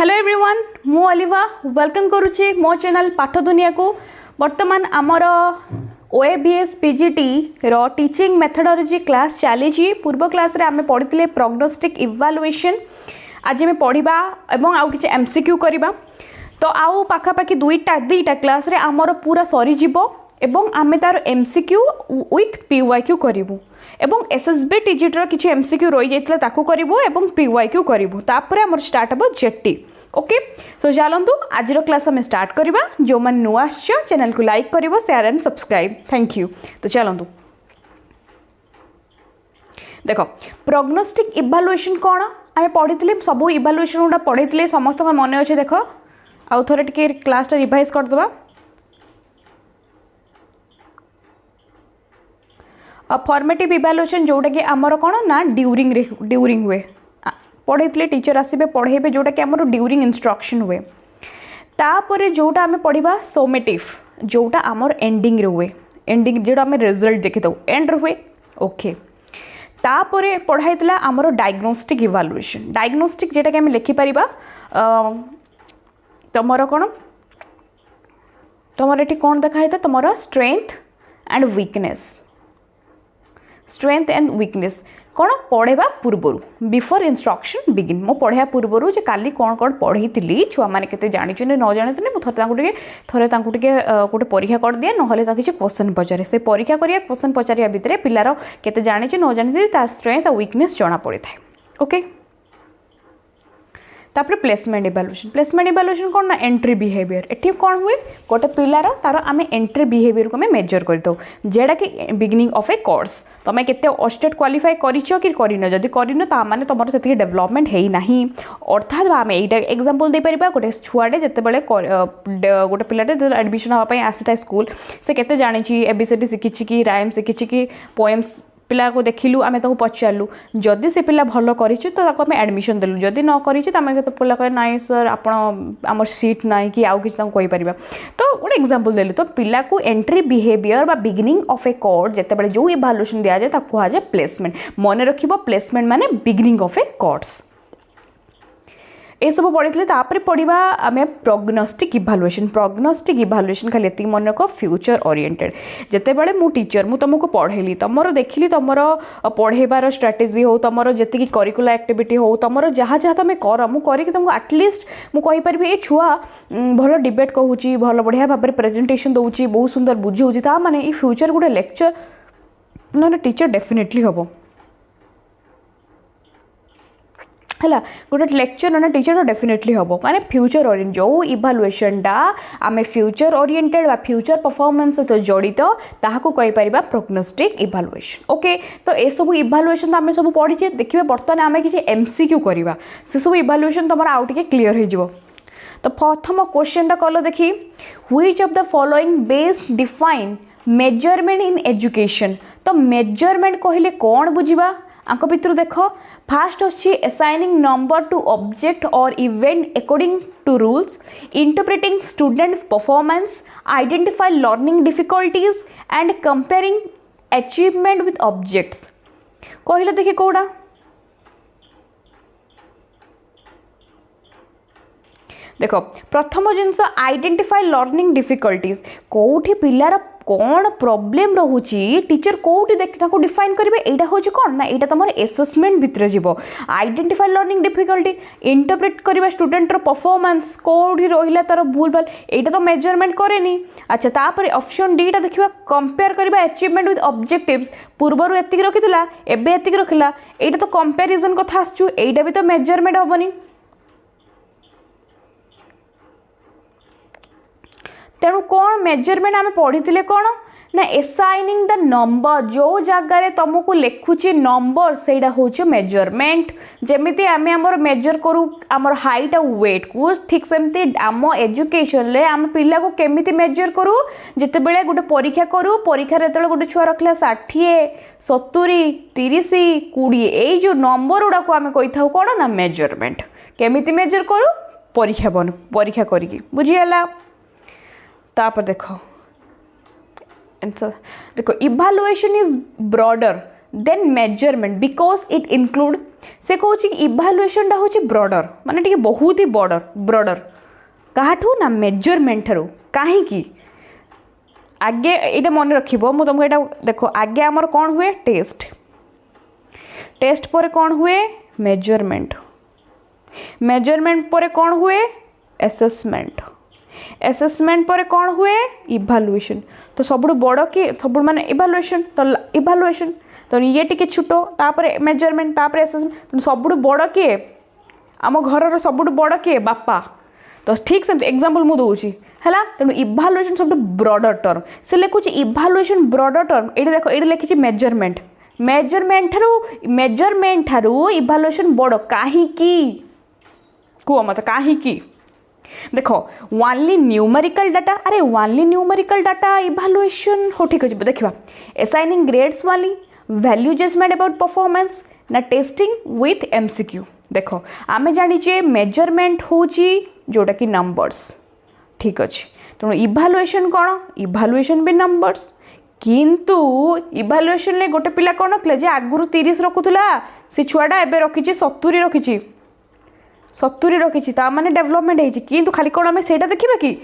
Hello everyone मु अलिवा welcome करुच्ची मो channel पाठ दुनिया को वर्तमान आमर ओएबीएस पीजीटी रो टीचिंग मेथडोलॉजी क्लास चली पूर्व क्लास रे आमे पढ़ी प्रोग्नोस्टिक इवालुएशन आज आम पढ़ा एवं आउ कि एमसीक्यू करवा तो आउ पाखापाखि दुईटा क्लास रे आमर पूरा सरीज एवं आमे तार एमसीक्यू विथ पीवाईक्यू करूँ एवं एसएसबी टीजीटी किसी एमसीक्यू रही जाता ताकू करूँ एवं पीवाईक्यू करूँ तापर आमर स्टार्ट हम जेटी ओके सो चलतु आज क्लास आम स्टार्ट करवा जो मैंने नुआ चैनल को लाइक कर share and subscribe thank you. तो चलतु देख प्रोग्नोस्टिक इवालुएशन कौन आम पढ़ी सब इवालुएशन गुड़ा पढ़ी समस्त मन अच्छे देख आउ थे टे क्लास रिवाइज करदे फॉर्मेटिव इवालुएशन जोटा कि आमर कौन ना ड्यूरिंग हुए पढ़े टीचर आसबे पढ़ेबे जोटा कि आमर ड्यूरिंग इंस्ट्रक्शन हुए तापर जोटा आम पढ़ा सोमेटिव जोटा आमर एंडिंग रे हुए एंडिंग जोटा आम रिजल्ट देखी दो एंड हुए ओके तापर पढ़ाई आमर डायग्नोस्टिक इवालुएशन डायग्नोस्टिक जोटा कि आम लिखिपर तुमर कौन तुम ये कौन देखाई था तुम strength and weakness strength and weakness कौन पढ़ेबा पूर्वर बिफोर इंस्ट्रक्शन बिगिन मो पढ़ा पूर्वर जे काली कौन कौन पढ़ी छुआ मैंने केते जानी न जानी मुझे थे गोटे परीक्षा कर दिए ना किसी क्वेश्चन पचारे से परीक्षा करिया क्वेश्चन पचारिया भितर पिलार केते जानी न जानी तार स्ट्रेंथ और वीकनेस जना पड़ी था ओके तापर प्लेसमेंट इवालुएशन कौन ना एंट्री बिहेवियर एटी कौन हुए गोटे पिलार तार आम एंट्री बिहेवियर को आम मेजर करदे जेटा कि बिगिनिंग ऑफ ए कोर्स तुम के स्टेट क्वालिफाई करन जदि करन ताने तुम से डेवलपमेंट है ना अर्थात आम यहीटा एग्जांपल दे पारिबा गोटे छुआटे जितेबाला गोटे पिलाटे एडमिशन हाँपाई आसी था स्कूल से केते जानी एबीसीडी शिखी कि राइम शिखी कि पोएम्स पिला को देखिलु आम ताको पचारू जदि से पिला भल कर आम एडमिशन देलु जदि न कर पिला कहे नाई सर आम सीट ना कि आउ किसी कहीपर तो गोटे एग्जांपल देलु तो पिला को एंट्री बिहेवियर बा बिगिनिंग ऑफ ए कोर्स जितेबाला जो इवालुएशन दि जाए कहुए प्लेसमेंट मन रखिबो प्लेसमेंट माने बिगिनिंग ऑफ ए कोर्स ये सब पढ़ी तापर पढ़ा आम प्रोग्नोस्टिक इवालुएशन खाली ये मन रख फ्यूचर ओरिएंटेड जितेबाला मु टीचर मु तुमको पढ़ेली तुम देखिली तुम पढ़ेबार स्ट्राटेजी हो तुम जी करिकुलर एक्टिविटी हो तुम जहाँ जहाँ तुम कर मुझे तुमको आटलिस्ट मुझे ये छुआ भल डिबेट कहूँ भल बढ़िया भाव में प्रेजेंटेशन दूसरी बहुत सुंदर बुझाऊँगी ता माने ये फ्यूचर गोटे लेक्चर ना टीचर डेफिनेटली हम है गोटे लेक्चर ना टीचर तो डेफिनेटली हम माने फ्यूचर ओरिएंटेड जो इवालुएशनटा आम फ्यूचर ओरिएंटेड बा फ्यूचर परफॉर्मेंस सहित जड़ित ताहाको कहि परिबा प्रोग्नोस्टिक इवालुएशन ओके तो ये सब इवालुएशन आम सब पढ़ीचे देखिए बर्तमान आम किसी एमसीक्यू करवा से सब इवालुएशन तुम आउ टिके क्लीयर हो तो प्रथम क्वेश्चन कल देखी which of the following best define measurement in education तो मेजरमेंट कहले कौन बुझा आंक भितर देख फास्ट अच्छी असाइनिंग नंबर टू ऑब्जेक्ट और event according to rules interpreting student performance identify learning difficulties and comparing achievement with objects कहले देखिए कौड़ा देख प्रथम जिनस आइडेंटिफाई लर्निंग डिफिकल्टीज कौटी पिलार कौन प्रॉब्लम रोचे टीचर कौटी डिफाइन करेंगे यहाँ हूँ कौन ना यहाँ तुम एसेसमेंट भितर जीव आइडेंटिफाई लर्निंग डिफिकल्टी इंटरप्रेट करवा स्टूडेंटर परफॉर्मेंस कौटी रहा तार भूल भाल यहाँ तो मेजरमेंट करे अच्छा तापर ऑप्शन डी देखा कंपेयर करवा अचीवमेंट विथ ऑब्जेक्टिव्स पूर्वर एतिक रखी एबे एतिक रखला यहाँ तो कंपेरिजन कथा आसचु यहाँ भी तो मेजरमेंट हेनी तेणु कौन मेजरमेंट आम पढ़ी कौन ना एसाइनिंग द नंबर जो जगार तुमको लिखुची नंबर से हूँ मेजरमेंट जमी आम आमर मेजर करूँ आमर हाइट और वेट को ठीक सेमती आम एजुकेशन आम पिला को केमिति मेजर करूँ जिते बड़े गोटे परीक्षा करूँ परीक्षा जो गोटे छुआ रखला 60 70 30 20 यही जो नंबर गुड़ा को आम कही था कौन ना मेजरमेंट केमिति मेजर करूँ परीक्षा करी बुझीगला तापर देखो evaluation is broader then measurement because it include से कौन इभालुएशन हूँ ब्रॉडर माने टिके बहुत ही ब्रॉडर काठू ना मेजरमेंट ठारू कहीं आगे ये मन रखिबो मु तुमको यहाँ देख आगे आमर कौन हुए टेस्ट पर कौन हुए मेजरमेंट पर कौन हुए एसेसमेंट पर कौन हुए इभालुएशन तो सब बड़ किए सब माने इभालुएशन तो ये टिके छुट तापर मेजरमेंट तापर एसेसमेंट तो सब बड़ किए आम घर सब बड़ किए बापा तो ठीक से एग्जांपल मु दूसरी है तेणु इभालुएशन सब ब्रॉडर टर्म से लिखुची इभालुएशन ब्रॉडर टर्म ये देख ये लिखी मेजरमेंट ठारू इभालुएशन बड़ कहीं कह मत कहीं देख ओनली न्यूमेरिकल डाटा अरे ओनली न्यूमेरिकल डाटा इभालुएशन हो ठीक अच्छे देखा असाइनिंग ग्रेड्स वाली वैल्यू जजमेंट अबाउट परफॉर्मेंस ना टेस्टिंग विथ एमसीक्यू देख आम जाचे मेजरमेंट हूँ जोटा कि नंबर्स ठीक अच्छे तेणु इभालुएशन कौन इभालुएशन भी नंबर्स किंतु इभालुएशन ले गोटे पिला कौन रखले जे आगुरु 30 रखुला से छुआटा एबे रखिछि 70 रखिछि ता माने डेवलपमेंट होइछि किंतु खाली कौन आमे सेटा देखिबा कि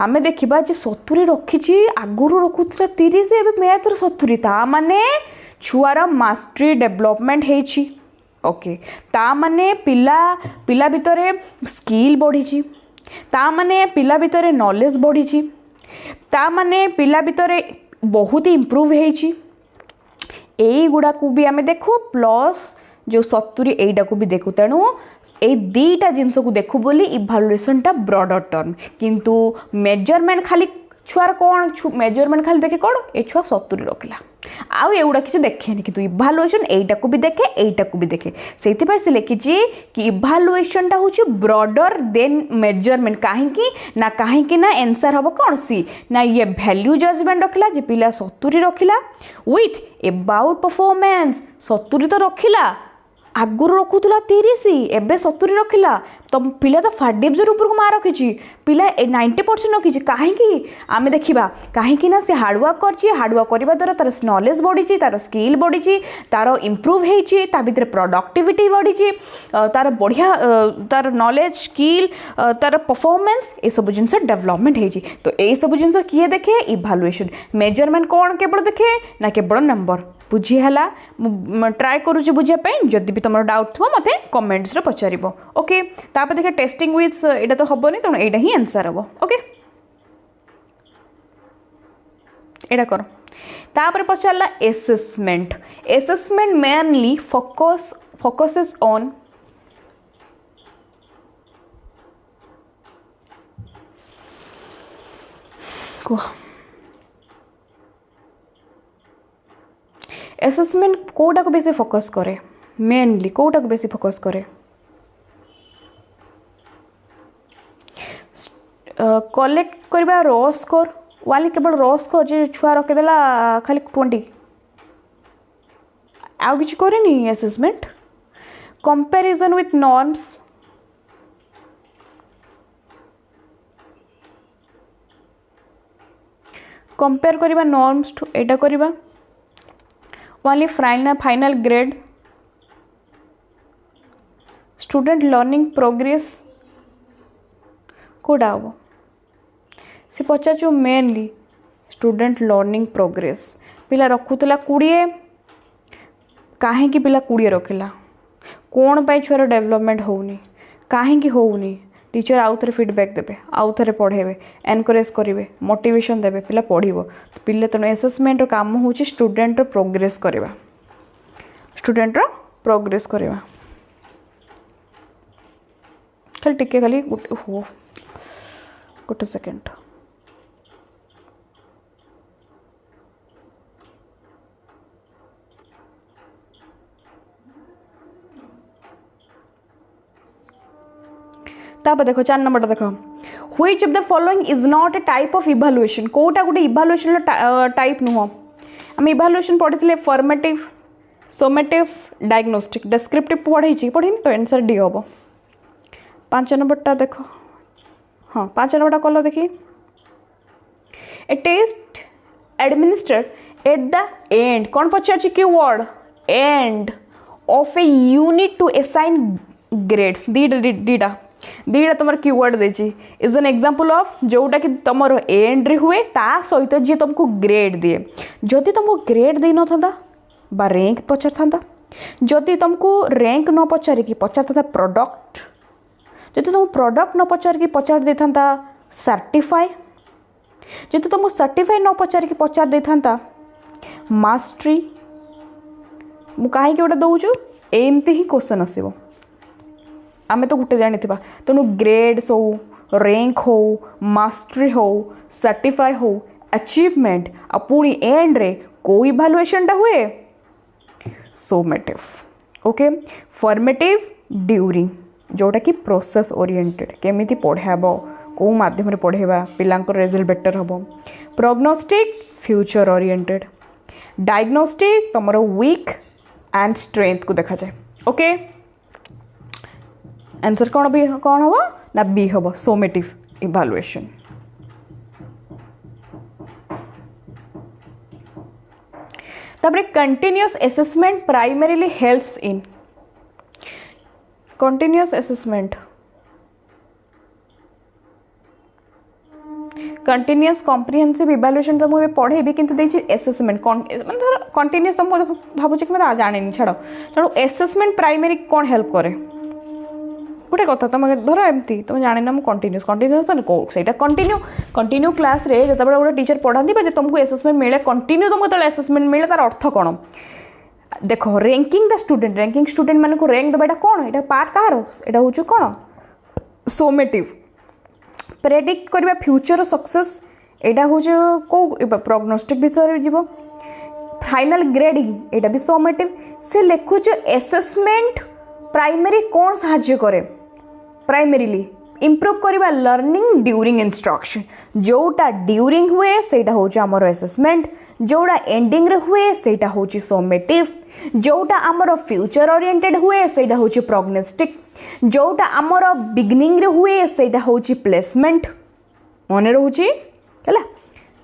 आमे देखिबा जे 70 रखिछि आगुरु रखुला 30 एबे मैथ 70 ता माने छुआर मास्टरी डेवलपमेंट होइछि ओके ता माने पिला भितरे स्किल बढ़ी ता माने पिला भितरे नॉलेज बढ़ी ता माने पिला भितरे बहुत ही इम्प्रूव होइछि एई गुडा को भी आमे देखो प्लस जो 70 एटा को भी देखु तेणु ए दीटा जिनस को देखु बोली इभालुएशन टा ब्रॉडर टर्म किंतु मेजरमेंट खाली छुआर कौन मेजरमेंट खाली देखे कौन ए छुआ 70 रखिला आउ एगुड़ा किसी देखेनि कि इभालुएशन एटा को भी देखे एटा को भी देखे से से लिखी कि इभालुएशन टा हूँ ब्रॉडर देन मेजरमेंट कहीं ना आंसर हम कौन सी ना ये वैल्यू जजमेंट रखिला जे पिला 70 रखिला विथ अबाउट परफॉर्मेंस 70 तो रखिला आगुरी रखुला 30 एबे 70 रखिला तो पिला तो 5 डिविजन ऊपर को मार्क रखी पिला 90% रखी कहीं आम देखा कहीं ना से हार्डवर्क हार्डवर्क करने द्वारा तार नॉलेज बढ़ी तार स्किल बढ़ी तार इम्प्रूव होती भर प्रोडक्टिविटी बढ़ी तार बढ़िया तार नॉलेज स्किल तार परफॉर्मेंस ये सब जिन डेवलपमेंट होती तो यही सब जिन किए देखे इभालुएशन मेजरमेंट कौन केवल देखे ना केवल नंबर बुझीला ट्राए करुँच बुझापी जदि भी तुम डाउट थो मत कमेंट्स पचार ओके तापर देखिए टेस्टिंग विथ यहाँ तो हेनी तेणु यहाँ ही आंसर हम ओके यहाँ कर तापर पचारा assessment mainly focuses on assessment कोटा को बेसी फोकस करे मेनली कोटा को बेसी फोकस करे कलेक्ट करबा रॉ स्कोर वाली केवल रॉ स्कोर जे छुआ रखिदेला खाली 20 आउ किछि करेनी assessment comparison with norms compare करबा नॉर्म्स टू एटा करबा only final grade student learning progress कोडा हम से पचार मेनली स्टूडेंट लर्निंग प्रोग्रेस पिला रखुला 20 कहीं पिला 20 रखिला कौन पाई छुआर डेवलपमेंट होनी कहीं होनी टीचर आउ थे फीडबैक देवे आउ थे पढ़ेबे एनकरेज करेंगे मोटिवेशन देवे पिला पढ़ो तो पिला तेणु एसेसमेंट काम हूँ स्टूडेंट प्रोग्रेस करवा स्टूडेंट प्रोग्रेस करवा खाली टिके खाली हो गोटे सेकेंड तापर देखो 4 नंबर देखो which of the following is not a type of evaluation कोटा गोटे इभालुएशन टाइप नुह आम इभालुएशन पढ़ी फॉर्मेटिव सोमेटिव डायग्नोस्टिक डिस्क्रिप्टिव पढ़ी तो आंसर डी हम 5 नंबरटा देखो हाँ 5 नंबरटा कल देखिए a test administered at the end कौन पचार keyword end of a unit to assign grades दीटा तुम कीवर्ड देची इज एन एग्जांपल ऑफ जोटा कि तुम एंड रे हुए ता सहित जी तुमको ग्रेड दिए जदि तुमको ग्रेड दे न बा रैंक पचार था जदि तुमको रैंक न पचारिकी पचार था प्रोडक्ट जदि तुम प्रोडक्ट न पचारिकी पचार दे था सर्टिफाई जदि तुमको सर्टिफाई न पचारिकी पचार दे था मास्टरी मु कहीं गोटे दौचु एमती ही क्वेश्चन आसो आम तो गोटे जानी तेणु ग्रेड्स हो रैंक हो मास्टरी हो सर्टिफाई हो अचीवमेंट आ पुणी एंड रे को इभालुएशन हुए सोमेटिव ओके फॉर्मेटिव ड्यूरिंग जोटा कि प्रोसेस ओरिएंटेड केमिति पढ़ाब कौ माध्यम पढ़ेबा पिलांकर रिजल्ट बेटर हम प्रोग्नोस्टिक फ्यूचर ओरिएंटेड डायग्नोस्टिक तुम वीक एंड स्ट्रेंथ को देखा जाए ओके आंसर कौन भी कौन हम ना बी हम सोमेटिव इभालुएशन तापर continuous assessment primarily helps in continuous assessment continuous comprehensive evaluation तो मुझे पढ़ेबी किंतु देखिए असेसमेंट मतलब कंटिन्यूअस तो मुझे भावुँ कि मैं जानी छाड़ तेणु असेसमेंट प्राइमरी कौन हेल्प करे गोटे कथा तुम धर एमती तुम जानी ना कंटिन्यूअस कंटिन्यूअस मैंने कौ से कंटिन्यू क्लास रे जो गोटे टीचर पढ़ाती तुमको असेसमेंट मिले कंटिन्यू तुमको जो असेसमेंट मिले तार अर्थ कौन देख ranking the student ranking student मानक रैंक दबा कौन यहाँ पार्ट कहार यहाँ हूँ कौन सोमेटिव प्रेडिक्ट करवा फ्यूचर सक्सेस यहाँ हूँ कौ प्रोग्नोस्टिक विषय जीव फाइनल ग्रेडिंग यहाँ भी सोमेटिव से लिखुच असेसमेंट प्राइमरी कौन साहाय्य करे प्राइमरीली इम्प्रूव करवा लर्निंग ड्यूरिंग इंस्ट्रक्शन जोटा ड्यूरिंग हुए सेटा हूँ आमर असेसमेंट जोटा एंडिंग रे हुए सेटा हूँ सोमेटिव जोटा आमर फ्यूचर ओरिएंटेड हुए सेटा हूँ प्रोग्नोस्टिक जोटा आमर बिगनिंग रे हुए सेटा हूँ प्लेसमेंट मन रोचे है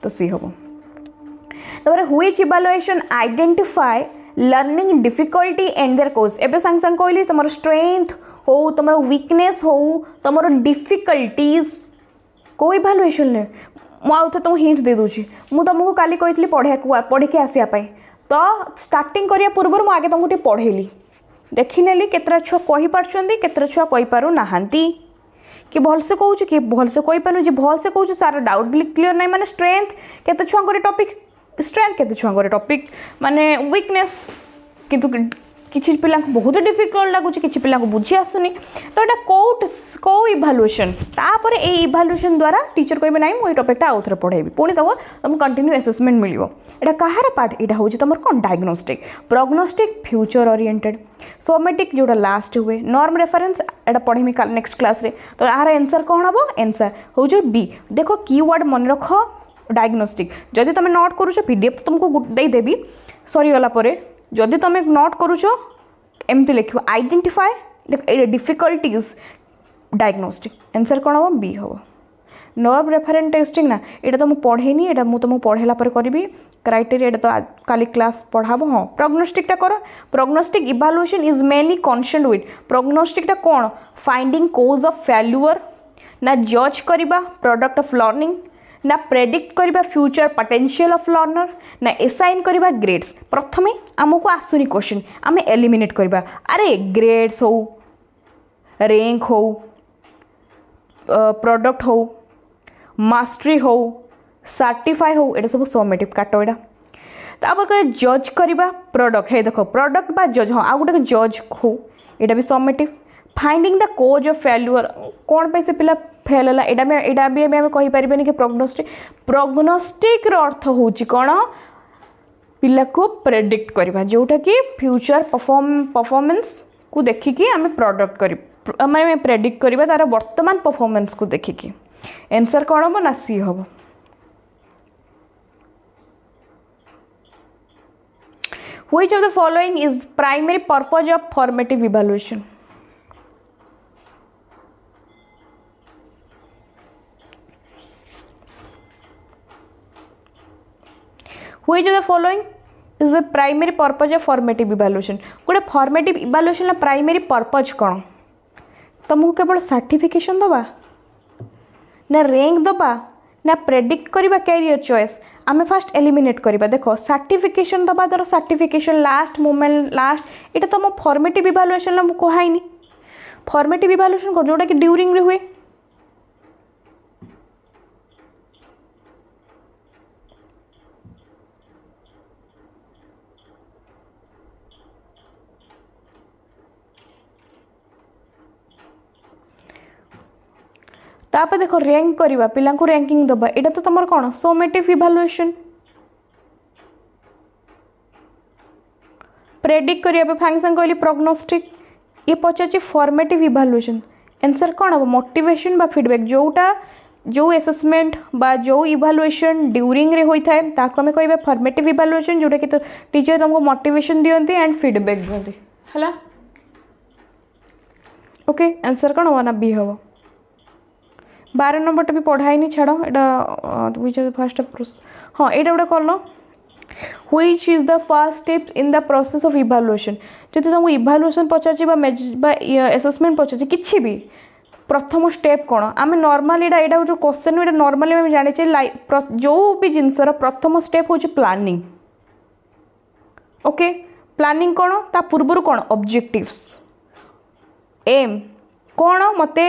तो सी हम तब which evaluation identify learning difficulty and their cause एबे संग संग कहली तुम स्ट्रेंथ हो तुम वीकनेस हो तुम डिफिकल्टीज को इवैल्यूएशन ले मुझे तुम हिंट्स दे दूची मु तुमको काली कही पढ़े के आसापी तो स्टार्टिंग करिया पूर्व मु आगे तुमको पढ़ेली देखिनेली केतरा छुआ कहि पारछंती केतरा छुआ कहि पारु नाहांती कि भलसे कहूँ कि भलसे कहि पारु जे भलसे कहूँ सारा डाउट भी क्लियर नहीं माने स्ट्रेंथ केते छुआ टॉपिक स्ट्रेंथ केते छुआ टॉपिक माने वीकनेस किंतु किसी पिला बहुत डिफिकल्ट लगुच कि पिला बुझी आसुनी तो यहाँ कौ इवैल्यूएशन तापर ए इवैल्यूएशन द्वारा टीचर कहे ना मुझे टॉपिकटा आउ थे पढ़ेबी पुणी तुम कंटिन्यू असेसमेंट मिल यहाँ कहार पार्ट यहाँ हूँ तुम कौन diagnostic prognostic future oriented somatic जोटा लास्ट हुए नॉर्म रेफरेंस एटा पढ़ेमी नेक्स्ट क्लास रे तो यार आंसर कौन हम आंसर हूँ बी देख कीवर्ड मन रख डायग्नोस्टिक जदि तुम नोट करुच पीडीएफ तो तुमको देदेवी सरीगला जदि तुम नोट करुच एमती लिख आइडेंटिफाई डिफिकल्टीज डायग्नोस्टिक आंसर कौन हम बी हम नर्व रेफरेंस टेस्टिंग ना यहाँ तो मुझे पढ़ेनी यहाँ मुझे तुमको पढ़ेला करी क्राइटेरिया तो काली क्लास पढ़ाब हाँ प्रोग्नोस्टिकटा कर prognostic evaluation is mainly concern with प्रोग्नोस्टिकटा कौन फाइंडिंग कोज ऑफ फेल्युअर ना जज करवा प्रोडक्ट ऑफ लर्निंग ना प्रेडिक्ट करवा फ्यूचर पोटेंशियल ऑफ लर्नर ना एसाइन करवा ग्रेड्स प्रथमे आमको आसुनी क्वेश्चन आम एलिमिनेट करवा अरे ग्रेड्स हो रैंक हो प्रोडक्ट हो मास्टरी हो सर्टिफाई हो ये सब सोमेटिव काट यहाँ तापर जज करवा प्रोडक्ट है देख प्रोडक्ट बा जज हाँ आ गोटे जज हो यहाँ भी summative finding the cause of failure कौन पे से पिला फेल है यहाँ भी आम कहीपर कि प्रोग्नोस्टिक अर्थ हूँ कौन पिला को प्रेडिक्ट करवा जोटा कि फ्यूचर परफॉर्मेंस को देखिकी आम प्रोडक्ट कर माने प्रेडिक्ट करवा तार वर्तमान परफॉर्मेंस को देखिकी आंसर कौन हम ना सी हम which of the following is primary purpose of formative evaluation which of the following is the primary purpose of formative evaluation गोटे फॉर्मेटिव इवैल्यूएशन प्राइमरी पर्पज कौन तुमको केवल सर्टिफिकेशन दबा ना रैंक दबा ना प्रेडिक्ट करवा कैरियर चॉइस आम फास्ट एलिमिनेट करवा देख सर्टिफिकेशन दबा द्वारा सर्टिफिकेशन लास्ट मोमेंट लास्ट ये तुम फॉर्मेटिव इवैल्यूएशन कहनी फॉर्मेटिव इवैल्यूएशन कर जोटा कि ड्यूरिंग रे हुए तापर देखो रैंक करवा पिला रैंकिंग दबा यहाँ तो तुम कौन सोमेटिव इवैल्यूएशन प्रेडिक्ट करने फंक्शन कहली प्रोग्नोस्टिक ये पचार फॉर्मेटिव इवैल्यूएशन आंसर कौन हम मोटिवेशन बा फीडबैक जोटा जो एसेसमेंट बा जो इवैल्यूएशन ड्यूरिंग रे होता है ताको हमें कहबा फॉर्मेटिव इवैल्यूएशन जोटा कि तो टीचर तुमको मोटिवेशन दियंती एंड फीडबैक दियंती हला ओके आंसर कौन हम ना बी हम 12 नंबर भी पढ़ाई नहीं छाड़ यहाँ फर्स्ट हाँ यहाँ गोटे कौन which is the first step in the process of evaluation जब तुमको इवैल्यूएशन पचार एसेसमेंट पचार किसी भी प्रथम स्टेप कौन आम नॉर्मली यहाँ जो क्वेश्चन ये नॉर्मली आम जाने जो भी जिनसर प्रथम स्टेप हूँ प्लानिंग ओके प्लानिंग कौन ता पूर्व कौन ऑब्जेक्टिव्स एम कौन मते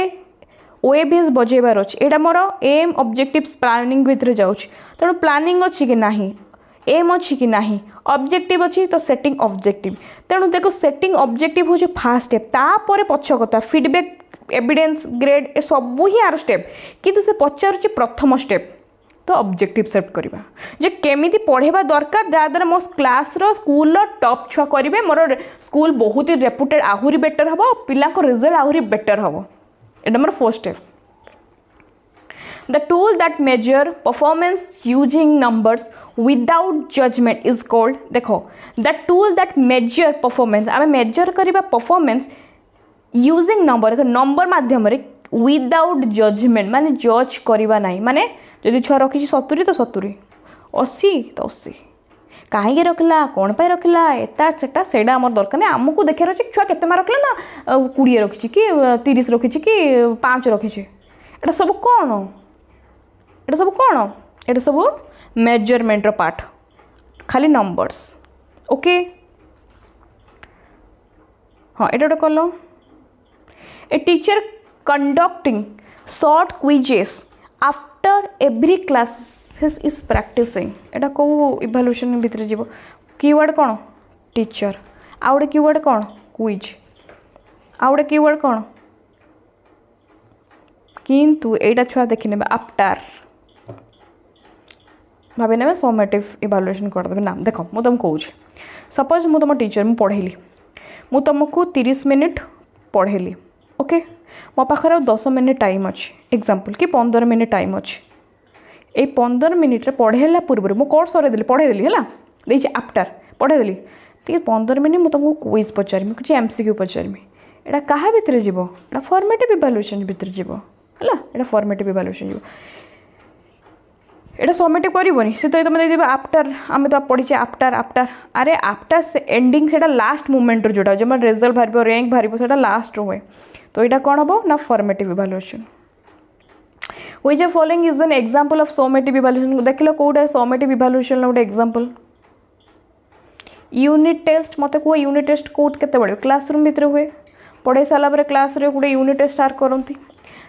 ओएबीएस बजेबार अच्छे यहाँ मोर एम ऑब्जेक्टिव्स प्लानिंग भितर जाऊँच तेणु प्लानिंग अच्छी कि नहीं एम अच्छी कि नहीं ऑब्जेक्टिव अच्छी तो सेटिंग ऑब्जेक्टिव तेणु देखो सेटिंग ऑब्जेक्टिव हूँ फास्ट स्टेप तापर पछ कथा फीडबैक एविडेंस ग्रेड ए सब ही आर स्टेप किंतु से पचार प्रथम स्टेप तो ऑब्जेक्टिव सेट करवा जे केमिति पढ़ेबा दरकार जहाँद्वारा मो क्लास रो स्कूल टॉप छुआ करेंगे मोर स्कूल बहुत ही रेपुटेड आहुरी बेटर हम पिला रिजल्ट आहुरी बेटर हम number 4 step the tool that measure performance using numbers without judgment is called देखो the tool that measure performance आम मेजर करवा परफॉर्मेंस यूजिंग नंबर देखो नंबर मध्यम विदाउट जजमेंट माने जज करवा नहीं माने जदि छुआ रखी 70 तो 70 80 तो 80 कहीं रखला कौन पे रखला एटा सेटा सेटा आम दरकार नहीं आमको देखार अच्छे छुआ केते मार्क रखला ना 20 रखी कि 30 रखी कि 5 रखी एटा सब कौन एटा सब कौन एटा सब मेजरमेंट पार्ट खाली नंबर्स ओके हाँ ये गोटे कल a teacher conducting short quizzes after every class is practising एटा कौ इवैल्यूएशन भितर जीव कीवर्ड कौन टीचर आउ गोटे कीवर्ड कौन क्विज आउ गोटे कीवर्ड कौन किंतु एटा छुआ देखने आफ्टर भाभी ने समेटिव इवैल्यूएशन करदेवे ना देख मुझे तुमको कहूँ सपोज मुझे तुम टीचर मुझे पढ़ेली मुझे तुमको 30 मिनिट पढ़ेली ओके मो पाखे 10 मिनिट टाइम अच्छे एग्जांपल कि 15 मिनिट टाइम अच्छे ये 15 मिनिट पढ़ेला पूर्व मुझे कोर्स सरेदेली पढ़ेदेली है देखिए आफ्टर पढ़ेदेली तो 15 मिनिट मुझे तुमको क्विज पचारि किसी एमसीक्यू पचारि यहाँ क्या भितर जीव यहाँ फॉर्मेटिव इवैल्यूएशन भितर जीव है यहाँ फॉर्मेटिव इवैल्यूएशन जीव एटा समेटिव करबनी से तो तुम देखिए आफ्टर आम तो पढ़ी आफ्टर आफ्टर अरे आफ्टर से एंडिंग से लास्ट मोमेंट जोटा जो रिजल्ट बाहर रैंक बाहर से लास्ट हुए तो यहाँ कौन हम ना formative evaluation which of following is an example of summative evaluation देख लो कौटा समेटिव इवैल्यूएशन गोटे एग्जांपल यूनिट टेस्ट मत कह यूनिट टेस्ट कौट केते बड़े क्लासरूम भितर हुए पढ़ाई सारापर क्लास गोटे यूनिट टेस्ट स्टार्ट करती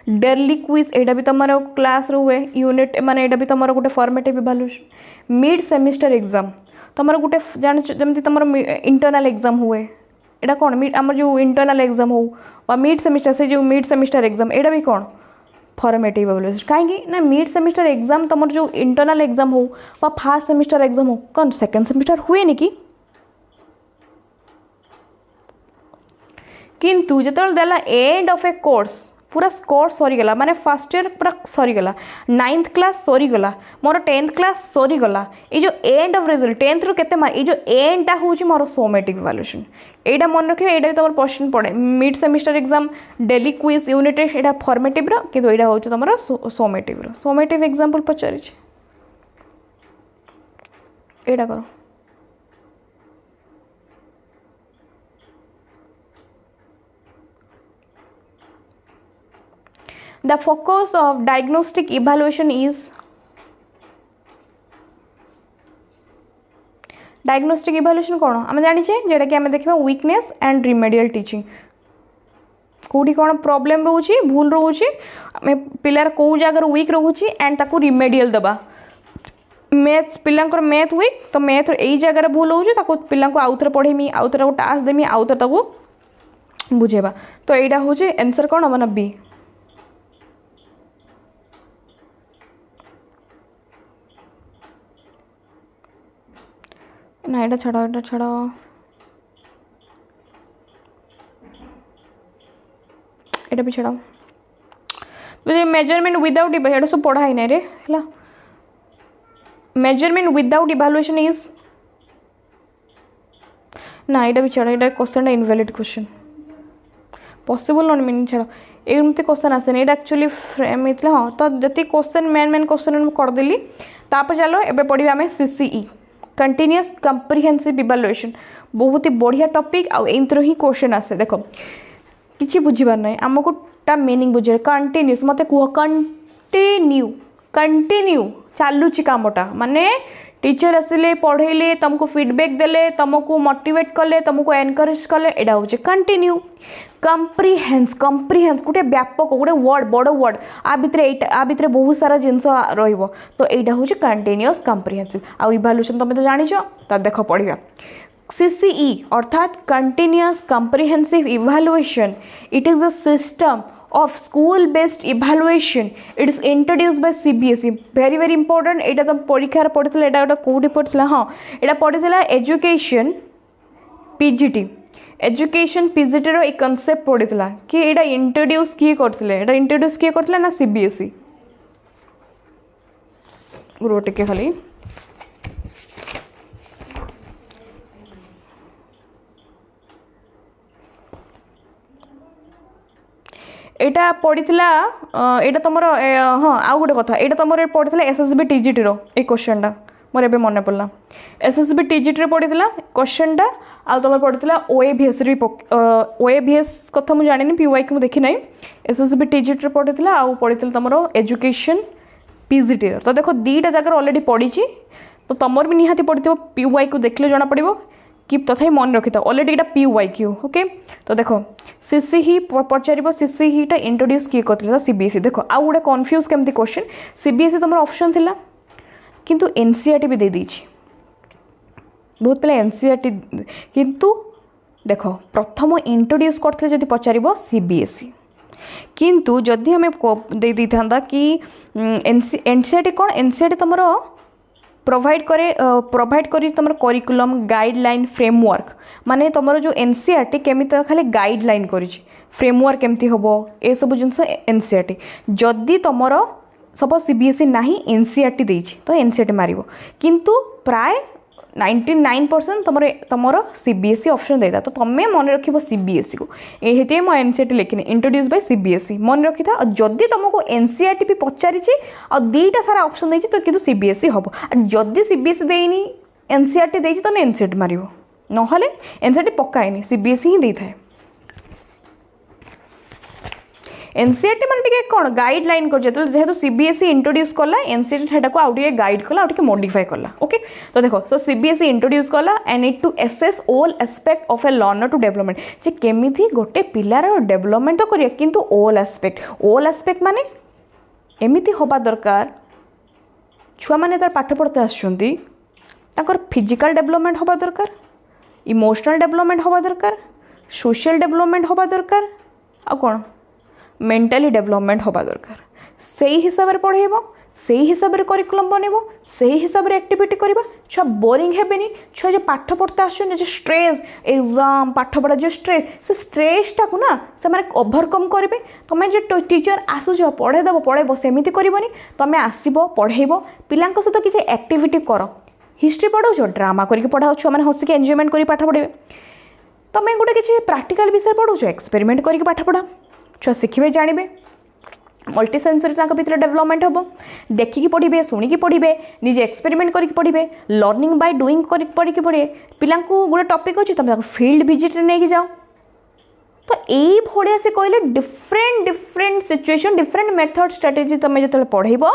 डेली क्विज यहाँ भी तुम क्लास हुए यूनिट माने यहाँ भी तुम गोटे formative evaluation mid semester exam तुम गोटे जान जमी तुम इंटरनल एग्जाम हुए यहाँ कौन आम जो इंटरनल एग्जाम हो मिड सेमिस्टर से जो मिड सेमिस्टर एग्जाम यहाँ भी कौन फॉर्मेटिव इवैल्यूएशन कहीं ना मिड सेमिस्टर एग्जाम तुम जो इंटरनल एग्जाम हो फर्स्ट सेमिस्टर एग्जाम हो कौन सेकेंड सेमिस्टर हुए नहीं किंतु जो देला एंड ऑफ ए कोर्स पूरा स्कोर सरीगला माने फर्स्ट ईयर पूरा सरीगला 9th क्लास सरीगला मोर 10th क्लास सरीगला ये जो एंड ऑफ रिजल्ट 10th रू केते मार्क ये जो एंडटा हूँ मोर समेटिव इवैल्यूएशन यहाँ मन रखिए यहाँ भी तुम क्वेश्चन पड़े mid semester exam daily quiz unit test यहाँ फॉर्मेटिव किंतु यहाँ हूँ तुम समेटिव एग्जांपल पचारि एटा करो the focus of diagnostic evaluation is diagnostic evaluation कौन आम जाने जेटा कि आम देखा वीकनेस एंड रिमेडियल टीचिंग कौटी कौन प्रॉब्लम रोचे भूल रोचे पिलार कौ जगार वीक रोचे एंड ताकू रिमेडियल दबा मैथ पिलांकर मैथ वीक तो मैथ यही जगार भूल हो पिला आउ थे पढ़ेमी आउ थे टास्क देमी आउ थे बुझेबा तो यहाँ हूँ आंसर कौन हम ना बी ना এটা ছাড়াও এটা ছাড়াও এটা भी ছাড়াও तो मेजरमेंट विदाउट এটা सब पढ़ाई ना रे है मेजरमेंट विदाउट इवैल्यूएशन इज ना এটা भी ছাড়াও এটা question invalid question possible not meaning छाड़ एमती क्वेश्चन आसेनी ये एक्चुअली फ्रेम होता हाँ तो जी क्वेश्चन मेन क्वेश्चन करदेली तापर चलो एबे पढ़िबा आमे सीसीई कंटिन्यूअस कंप्रिहेंसिव इवैल्यूएशन बहुत ही बढ़िया टॉपिक आउ एंतर ही क्वेश्चन आसे देखो किसी बुझीबार ना आमको ता मीनिंग बुझे कंटिन्यूअस मते कह कंटिन्यू कंटिन्यू चलुची कामटा माने टीचर आसिले पढ़ेले तुमको फीडबैक देले तुमको मोटिवेट कले तुमको एनकरेज कले एडा होचे कंटिन्यू कंप्रिहेंस कंप्रिहेंस गोटे व्यापक गोटे वर्ड बड़ वर्ड आ भितर बहुत सारा जिनस रहिबो तो एटा होचे कंटिन्यूअस कंप्रिहेंसिव आ इवैल्यूएशन तुम तो जानिछ त देखो पढ़िबा सीसीई अर्थात continuous comprehensive evaluation it is a system of school based evaluation it is introduced by CBSE very very important एटा तो परीक्षा पढ़िथिला एटा गोटे कोठी पढ़िथिला हां एटा पढ़िथिला एजुकेशन पीजीटी एजुकेशन पीजीटी रो एक कांसेप्ट पढ़िथिला कि एटा इंट्रोड्यूस किए करथिले एटा इंट्रोड्यूस किए करथिला ना CBSE रोटे के खाली एटा पढ़िथिला एटा तुम हाँ आउ गोटे कथा एटा तुम पढ़िथिला एसएसबी टीजीटी रो ए क्वेश्चनटा मोर एबे मन पड़ला एसएसबी टीजीटी रे पढ़िथिला क्वेश्चनटा आ तुम पढ़िथिला ओएभीएस रे ओएभीएस कथा मु जानिनी पीवाई के मु देखि नै एसएसबी टीजीटी रे पढ़िथिला आ पढ़िथिला तुम एजुकेशन पीजीटी रो तो देखो दीटा जगह ऑलरेडी पढ़ी तो तुमर भी निहाती पढ़िथिबो पीवाई को देखले जाना पड़िबो कि तथा मन रखी था ऑलरेडी এটা PYQ ओके तो देखो सीसी ही पचार सीसी हीटा इंट्रोड्यूस किए करते सीबीएसई देखो आउ गोटे कन्फ्यूज केमती क्वेश्चन सीबीएसई तुम ऑप्शन थिला किंतु एनसीईआरटी भी दे देछि बहुत पहले एनसीईआरटी किंतु देखो प्रथम इंट्रोड्यूस करते जदि पचार सीबीएसई किंतु जदि हमें दे दी था कि एनसीईआरटी कौन एनसीईआरटी तुम प्रोवाइड करी तुम करिकुलम गाइडलाइन फ्रेमवर्क माने तुम जो एनसीईआरटी केमी खाली गाइडलाइन करी फ्रेमवर्क केमती हम ए सब जिनस एनसीईआरटी जदि तुम सब सीबीएसई नाही एनसीईआरटी देछि तो एनसीईआरटी मारिबो किंतु प्राय 99% तुम सीबीएसई ऑप्शन देता तो तुम्हें मन रखिबो सीबीएसई को ये मो एनसीईआरटी लिखिनी इंट्रोड्यूस बाय सीबीएसई मन रखी था जदि तुमको एनसीईआरटी भी पचारि आ दीटा सारा ऑप्शन देछि तो किंतु सीबीएसई हम जदि सीबीएसई देनी एनसीईआरटी देछि तो एनसीईआरटी मारिबो नहले एनसीईआरटी पकाएनी सीबीएसई ही देता है एनसीईआरटी मान टिके कोन गाइडलाइन कर जेहेतु सीबीएसई इंट्रोड्यूस कला एनसीईआरटी हेटा को आउटे गाइड कला आउटे मॉडिफाई कला ओके तो देखो सो सीबीएसई इंट्रोड्यूस कला and need to assess all aspect of a learner to development जे केमिथि गोटे पिलार डेवलपमेंट तो करिया किंतु ऑल एस्पेक्ट माने एमिति होबा दरकार छुआ माने तार पाठ पढ़ते आछुंती ताकर फिजिकल डेवलपमेंट होबा दरकार इमोशनल डेवलपमेंट होबा दरकार सोशल डेवलपमेंट होबा दरकार आ कोन मेंटली डेवलपमेंट होबा दरकार से हिसाब से पढ़ेब से हिसाब से करिकुलम बनइब से हिसाब से एक्टिविटी करबा छुआ बोरिंग हेबेनी छुआ जो पाठ पढ़ते आछन जो स्ट्रेस एग्जाम पाठ पढ़ा जो स्ट्रेस से स्ट्रेसटा को ना से माने ओवरकम करेंगे तुम्हें जो टीचर आसुच पढ़ेदेव पढ़ेब सेमती करबनी तुम्हें आसब पढ़ेब पिला सहित किसी एक्टिविटी कर हिस्ट्री पढ़ाऊछ ड्रामा करके पढ़ाओ छुआ मैंने हसिक एंजॉयमेंट कर पाठ पढ़े तुम्हें गोटे किसी प्राक्टिकल विषय पढ़ाऊछ एक्सपेरिमेंट करके पाठ पढ़ा छुआ शिखे जानवे मल्टी सेंसरी भितर डेवलपमेंट हम देखिकी पढ़े शुणिकी पढ़े निजे एक्सपेरिमेंट करके पढ़े लर्निंग बाय डूइंग पढ़ी पढ़े पिला गोटे टॉपिक अच्छी तुम फील्ड विजिट नहीं जाओ तो यही भाया से कहले different different situation different method strategy तुम जो पढ़ेब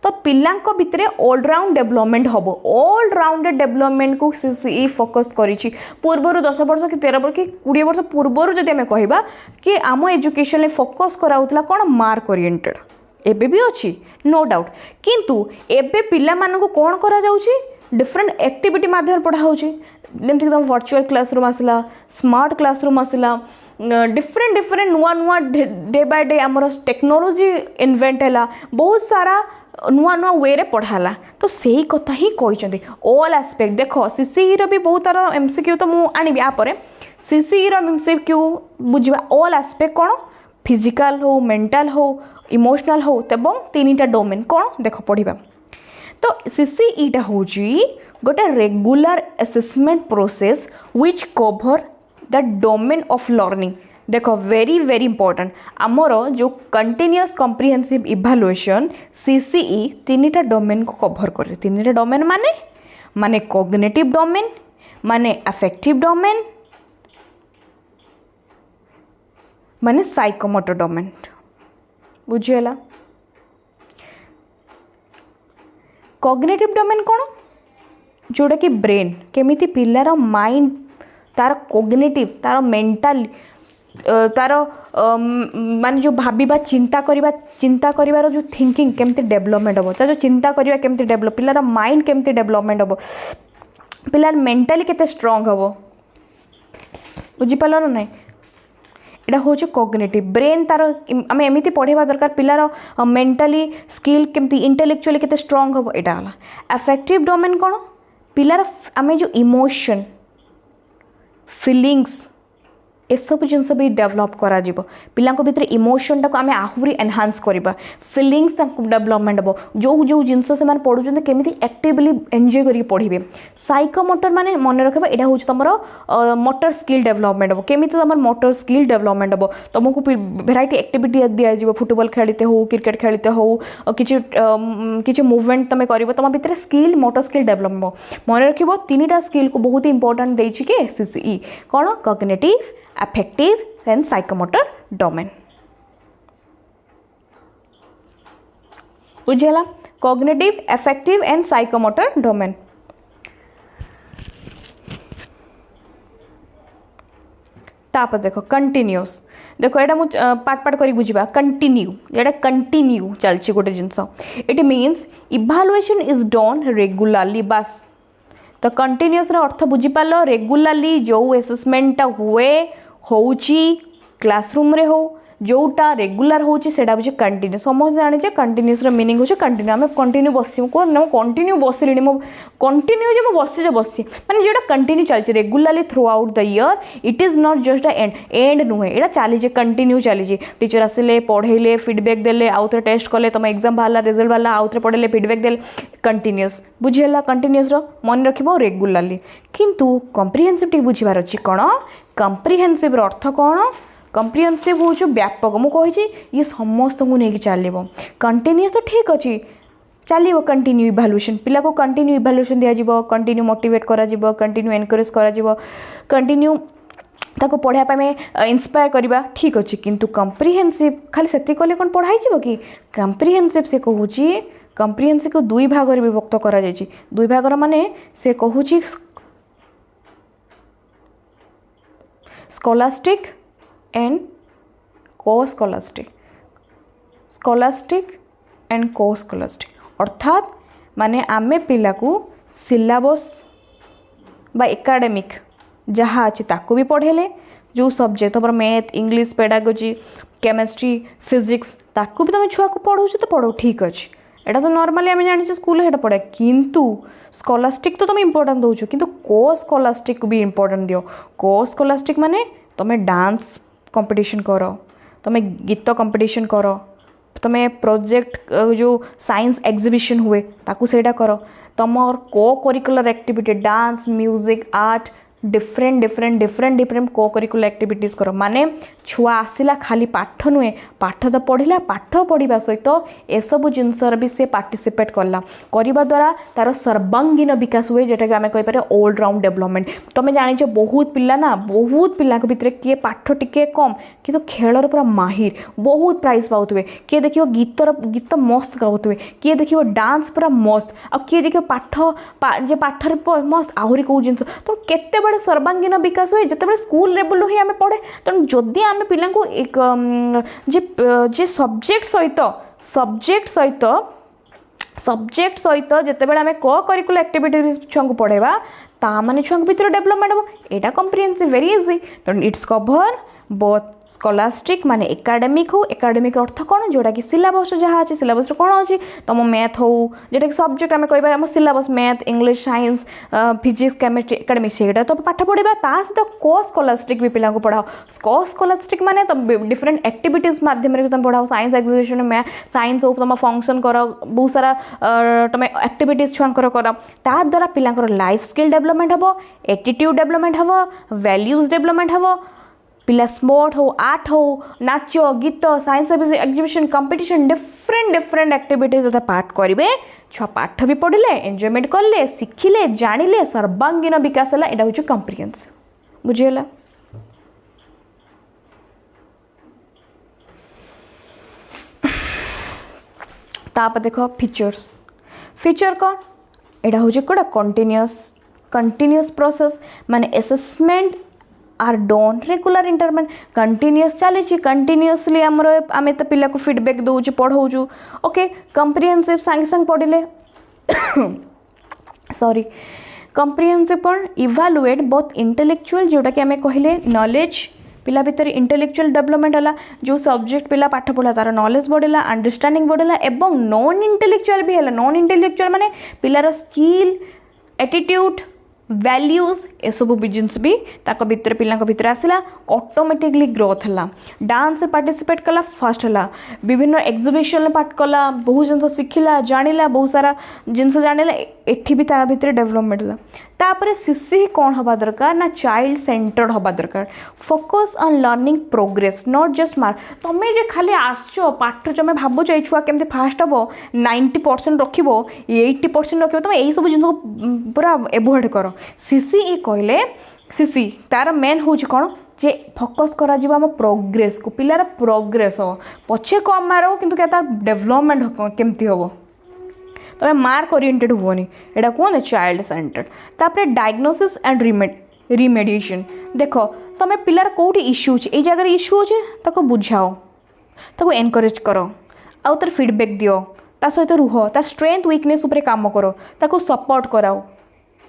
तो पिला भितर ऑलराउंड डेवलपमेंट हम ऑलराउंडेड डेवलपमेंट को सीसीई फोकस करिछि पूर्वर 10 वर्ष कि 13 वर्ष कि 20 वर्ष पूर्वर जदि आम कहबा कि आम एजुकेशन फोकस कराउतला कोन मार्क ओरिएंटेड एबे भी अच्छी नो डाउट किंतु एबे पिला मानकु कोन करा जाउछि डिफरेंट एक्टिविटी माध्यम पढ़ा होछि जमती कि वर्चुअल क्लासरूम आसला स्मार्ट क्लासरूम आसला डिफरेंट डिफरेंट नुआ नुआ डे बाय डे आमर टेक्नोलोजी इन्वेंट है बहुत सारा नुआ नुआ वे रे पढ़ाला तो सही कथा ही कहते ऑल एस्पेक्ट देख सीसीई भी बहुत तार एमसीक्यू तो मुझे आनी आपर सीसीई एमसीक्यू बुझा ऑल एस्पेक्ट कौन फिजिकल हो मेंटल हो इमोशनल हो तेबं 3टा डोमेन कौन देख पढ़ा तो सीसीई टा हूँ गोटे regular assessment process which cover the domain of learning देखो वेरी वेरी इंपॉर्टेंट आमर जो कंटिन्यूअस कॉम्प्रिहेंसिव इवैल्यूएशन सीसीई 3टा डोमेन को कवर करे 3टा डोमेन माने कॉग्निटिव डोमेन माने अफेक्टिव डोमेन माने साइकोमोटर डोमेन बुझीगला कॉग्निटिव डोमेन कौन जोड़ा कि ब्रेन केमिति पिलार माइंड तार कॉग्निटिव तार मेंटल तार माने जो भाबा चिंता करिवार जो थिंकिंग केमती डेवलपमेंट हम जो चिंता करिवा केमती डेवलप पिलार माइंड केमती डेवलपमेंट हम पिलार मेंटली केते स्ट्रांग हम बुझीपाल ना ना यहाँ हूँ कॉग्निटिव ब्रेन तार आम एमती पढ़ाइबा दरकार पिलार मेंटली स्किल केमती इंटेलेक्चुअली केते स्ट्रांग हम यहाँ है अफेक्टिव डोमेन कौन पिलार आम जो इमोशन फीलिंग्स ए सब जिनस भी डेवलप करा जीवो पिला भितर इमोशन टाक आम आहरी एनहांस करवा फीलिंग्स डेवलपमेंट हम जो जो जिनस से पढ़ुं केमी एक्टिवली एंजॉय करके पढ़े साइकोमोटर माने मन रखा यहाँ हूँ तुम मोटर स्किल डेवलपमेंट हम केमी तुम मोटर स्किल डेवलपमेंट हम तुमको भेराइटी एक्टिविटी दिज्व फुटबॉल खेलते हो क्रिकेट खेलते हो किसी मूवमेंट तुम कर तुम भितर स्किल मोटर स्किल डेवलप हो मन रख 3टा स्किल को बहुत इंपोर्टेंट देछि के सीसीई कौन cognitive affective and psychomotor domain बुझेला cognitive affective and psychomotor domain तापर देखो कंटिन्यूअस देखो एटा मु पार्ट पार्ट करी बुझिबा कंटिन्यू एटा कंटिन्यू चलची गोटे since it means evaluation is done regularly बस तो कंटिन्यूअस अर्थ बुझीपाल रेगुलरली जो असेसमेंट हुए होची क्लासरूम रे हो जोटा रेगुलर होची सेटा बुझे कंटिन्यू समस्त जाने कंटिन्यूस मीनिंग हो कंटिन्यू आम कंटिन्यू बस कंटिन्यू बसली मो कंटिन्यू जो बसी बसी मैंने जोटा कंटिन्यू चलती regularly through out the year it is not just a and नुहे यहाँ चली कंटिन्यू चली टीचर आसिले पढ़ेले फीडबैक देले आउ थे टेस्ट कले तुम एग्जाम बाहर रिजल्ट बाहर आउ थे पढ़ेले फीडबैक देले कंटिन्यूस बुझीगला कंटिन्यूस मन रखिब रेगुलरली किंतु कम्प्रिहेंसिव टी बुझीबार अछि कोन कम्प्रिहेंसिव अर्थ कौन कम्प्रिहेंसिव हूँ व्यापक मुझे ये समस्त को लेकिन चलो कंटिन्यूअस तो ठीक अच्छे चलो कंटिन्यू इवैल्यूएशन पिला को कंटिन्यू इवैल्यूएशन दिज्व कंटिन्यू मोटिवेट करा कंटिन्यू एनकरेज करा कंटिन्यू ताको पढ़ापा में इंस्पायर करवा ठीक अच्छे किंतु कम्प्रिहेंसिव खाली से कले कौन पढ़ाई कि कम्प्रिहेंसिव से कहूँ कम्प्रिहेंसिव को 2 भाग में विभक्त करा 2 भाग माने से कहूँ स्कॉलास्टिक एंड को-स्कॉलास्टिक एंड को-स्कॉलास्टिक अर्थात माने आमे पिला को सिलेबस बा एकाडेमिक जहाँ अच्छे ताको भी पढ़ेले जो सब्जेक्ट तुम math English pedagogy chemistry physics ताको भी तुम छुआ को पढ़ाऊ तो पढ़ो ठीक अच्छे एटा तो नॉर्मली आम जानी स्कूल हेटा पढ़े किंतु स्कॉलास्टिक तो तुम इंपोर्टेंट दौच किंतु को-स्कॉलास्टिक भी इंपोर्टेंट दियो को-स्कॉलास्टिक माने तुम डांस कंपटीशन कर तुम गीत कंपटीशन कर तुम प्रोजेक्ट जो साइंस एग्जिबिशन हुए ताकू सेटा कर तुम को curricular activity dance music art different different different different को करिकुलर एक्टिविटीज कर माने छुआ आसिला खाली पाठ नुहे पाठ तो पढ़िला पाठ पढ़ा सहित एसबू जिनसर भी से पार्टिसिपेट कला करने द्वारा तार सर्वांगीन विकास हुए जोटा कि आम कहीपर ऑलराउंड डेवलपमेंट तुम जानिच बहुत पिला ना बहुत पिला भितर किए पाठ टिके कम कि खेल पूरा माहिर बहुत प्राइज पाऊे किए देख गीत मस्त गाऊे किए देख डांस पूरा मस्त आ किए देख पाठ पाठर मस्त आहरी कौ जिन तो केते बड़े सर्वांगीन विकास हुए जिते स्कूल लेवल ही आम पढ़े तेणु जदि आम पिला एक जे सब्जेक्ट सहित जितेबाला आम को करिकुलर एक्टिविटीज छुआ को पढ़ेबा ता माने छुआ भीतर डेवलपमेंट हम यहाँ कम्प्रिहेंसिव वेरी इजी तो इट्स कभर बोथ स्कॉलास्टिक माने एकाडेमिक हो एकाडेमिक अर्थ कौन जोटा कि सिलेबस जहाँ अच्छे सिलेबस कौन अच्छी तुम मैथ हो जोटा कि सब्जेक्ट आम कह आम syllabus math English science physics chemistry academic से तो पाठ पढ़ा ता सहित को स्कॉलास्टिक भी पिला पढ़ाओ को स्कॉलास्टिक माने तुम डिफरेंट एक्टिविटीज मध्यम तुम पढ़ाओ साइंस एक्जिबिशन मैथ साइंस हो तुम फंक्शन कर बहुत सारा तुम एक्टिविटीज छुआंकर कर ता द्वारा पिलांकर लाइफ स्किल डेवलपमेंट हम एटीट्यूड डेवलपमेंट हम वैल्यूज डेवलपमेंट हम पिला स्पोर्ट हो आर्ट हो नाच गीत science exhibition competition different different activities जो पार्ट करेंगे छुआ पाठ भी पढ़ले एंजॉयमेंट कले शिखिले जानिले सर्वांगीन विकास है यहाँ हूँ कम्प्रिहेंसिव बुझीगला। ताप देख फीचर्स फीचर कौन यहाँ हूँ कौटा कंटिन्यूअस प्रोसेस माने assessment are done regular interval continuous चली कंटिन्यूअसली आम तो पिला को फीडबैक दौचु पढ़ाऊँ ओके कम्प्रिहेंसिव सांगे सांगे पढ़ले सॉरी कम्प्रिहेंसिव कौन इवालुएट बोथ इंटेलेक्चुअल जोटा कि आम कहले नॉलेज पिला भितर इंटेलेक्चुअल डेवलपमेंट है जो सब्जेक्ट पिला पाठ पढ़ा तार नॉलेज बढ़ेगा अंडरस्टैंडिंग बढ़ेगा एवं नॉन इंटेलेक्चुअल भी है नॉन इंटेलेक्चुअल माने पिलार स्किल एटीट्यूड वैल्यूज ये सब जिनस भी ताक भितर पिला भितर आसला ऑटोमेटिकली ग्रोथ है डांस पार्टिसिपेट कला फर्स्ट है विभिन्न एग्जिबिशन पार्ट कला बहुत जिन शिखला जानिला बहुत सारा जिनस जानिला एठी भी ता भितर डेवलपमेंट है तापर सीसी कौन हवा दरकार ना चाइल्ड सेंटर्ड हवा दरकार focus on learning progress not just mark तुम्हें जे खाली आसच पाठ जो भावुच ये छुआ केमती फास्ट हम 90% रख 80% रख तुम यही सब जिन पूरा एभोएड कर सीसी ये कहले सीसी तार मेन हूँ कौन जे फोकस करा आम प्रोग्रेस को पिलार प्रोग्रेस हम पछे कम मार कि तार डेवलपमेंट केमती हम तो मार्क ओरिएंटेड हुआ यहाँ कहते चाइल्ड सेंटर्ड तापर डायग्नोसिस एंड रिमेडिएशन देख तुम पिलार कौटी इश्यू ये जगह इश्यू अच्छे ताको बुझाओ ताको एनकरेज कर आउ तार फीडबैक दियो ता सहित रुह तार स्ट्रेंथ वीकनेस उपर काम करो ताको सपोर्ट कराओ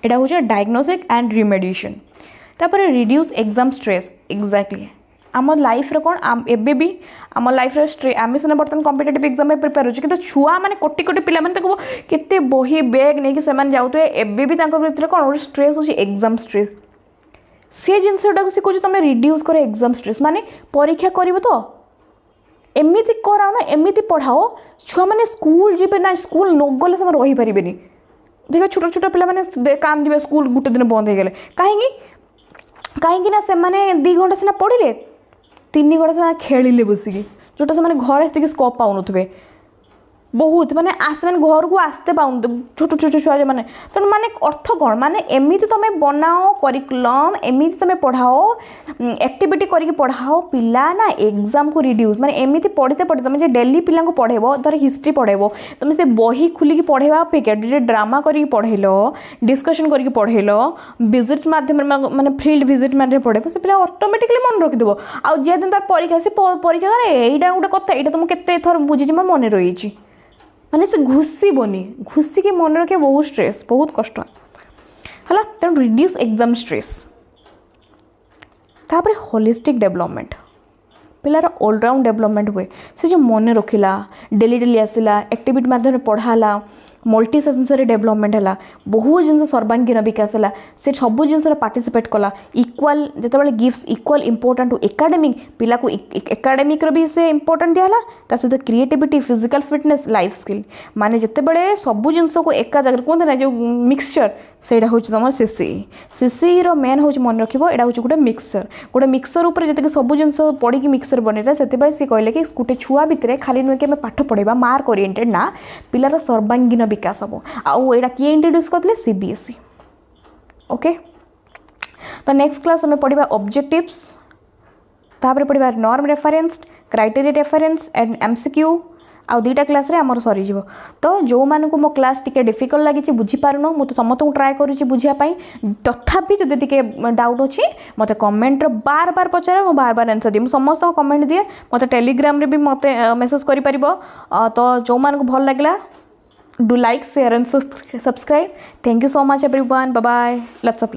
यहाँ हूँ डायग्नोसिस एंड रिमेडिएशन तापर रिड्यूस एग्जाम स्ट्रेस एक्जाक्टली आम लाइफ रे कौन एबे भी आम लाइफ रे आम सीना बर्तमान कॉम्पिटिटिव एग्जाम में प्रिपेयर हो छुआ मैंने कोटी कोटी पिला केते बही बैग नहीं कि जाऊे एबे भी भीतर कौन गोटे स्ट्रेस हो एग्जाम स्ट्रेस सी जिनटा सी कह तुम रिड्यूस कर एग्जाम स्ट्रेस माने परीक्षा कर तो एमती कराओ ना एमती पढ़ाओ छुआ मैंने स्कूल जी ना स्कूल न गले से रही पारे देखिए छोट छोट पे कांदे स्कूल गोटे दिन बंद हो गले कहीं ना से 2 घंटा सीना पढ़ले 3 घंटा से खेलिले बसिकी जोटा से घर स्कोप पाऊे बहुत माने घर को आसते पाऊन छोट छोट छुआ जो मैंने तेणु माने अर्थ कौन माने एमती तुम बनाओ करिकुलम एमती तुम पढ़ाओ एक्टिविटी करके पढ़ाओ पिला ना एग्जाम को रिड्यूस माने एमती पढ़ते पढ़ते तुम डेली पिला को पढ़ेब धर हिस्ट्री पढ़ेब तुम से बही खुलिकी पढ़ेवा अपेक्षा जो ड्रामा करके पढ़ेल डिस्कसन करके पढ़ेल विजिट मध्यम माने फील्ड विजिट माध्यम पढ़ेब से पिला ऑटोमेटिकली मन रखिदेव आउ जे दिन तार परीक्षा से परीक्षा करे यहाँ गोटे कथा यहाँ तुम केते थर बुझी मोर मन रही माने से घुसबनी घुसिकी मन रखे बहुत स्ट्रेस बहुत कष्ट है तेणु रिड्यूस एग्जाम स्ट्रेस तापर होलिस्टिक डेवलपमेंट पिलार ऑलराउंड डेवलपमेंट हुए से जो मन रखिला डेली डेली आसला एक्टिविटी माध्यम पढ़ाला मल्टी सेंसरी डेवलपमेंट है बहुत जिन सर्वांगीन विकास है से सब जिन पार्टिसिपेट कला इक्वाल जिते gifts equal important to academic पिला को एकाडेमिक भी से इंपोर्टेंट दिहला सहित creativity physical fitness life skill माने जिते बड़े सब जिन को एका जगह कहते ना जो मिक्सचर से हूँ तुम सीसी मेन हूँ मन रख यहाँ हूँ गोटे मिक्सर उपर जी सब जिन पड़ी मिक्सर बनता से सी कहले कि गोटे छुआ भितर खाली नुहे कि पाठ पढ़ा मार्क ओरिएंटेड ना पिलार सर्वांगीन विकास हम आईटा किए इंट्रोड्यूस करते सीबीएसई ओके। तो नेक्स्ट क्लास आम पढ़ा ऑब्जेक्टिव्स तापर पढ़ा norm reference criteria reference and MCQ आउ दुईटा क्लास रे आमर सरी तो जो मानक मो क्लास टिके डिफिकल्ट लगी बुझीपारुन मु तो समस्त ट्राए करुँची बुझापी तथापि जब टे डाउट अच्छी मत कमेंट बार बार पचार मुझे बार बार आंसर दिए मुझे समस्त कमेंट दिए मत टेलीग्राम रे भी मत मेसेज कर तो जो मानक भल लगे do like share and subscribe. Thank you so much everyone bye bye lots of love.